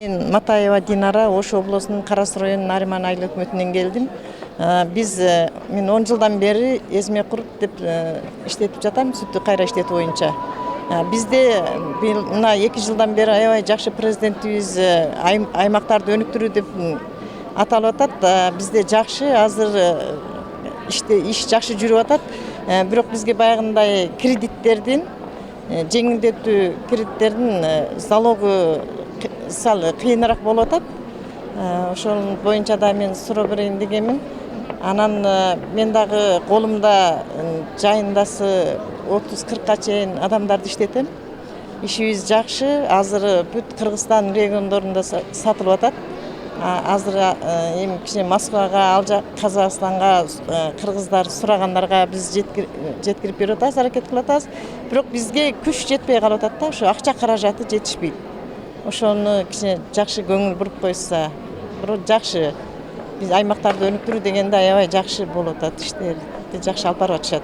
Мен Матаева Динара, Ош облусунун Кара-Суу районунун Нариман айыл өкмөтүнөн келдим. Мен 10 жылдан бери Эзме Куруп деп иштетип жатам, сүттү кайра иштетүү боюнча. Бизде мына 2 жылдан бери аябай жакшы президентибиз аймактарды өнүктүрүү деп аталып атат. Бизде жакшы, азыр иш жакшы жүрүп атат. Бирок бизге баягындай кредиттердин, жеңилдетүү кредиттердин залогу кыйыныраак болуп атат. Ошол боюнча да мен суроо берейин дегенмин. Анан мен дагы колумда жайындасы 30-40ка чейин адамдарды иштетем. Ишибиз жакшы. Азыр бүт Кыргызстан региондорунда сатылып атат. Азыр эми кичине Москвага, ал жак Казакстанга кыргыздар сурагандарга биз жеткирип берип атабыз, аракет кылып атабыз. Бирок бизге күч жетпей калып атат да, ошо акча каражаты жетишпейт. Ошону кичине жакшы көңүл буруп койса, бирок жакшы. Биз аймактарды өнүктүрүү дегенде аябай жакшы болуп атат, иштерди жакшы алып барып атышат.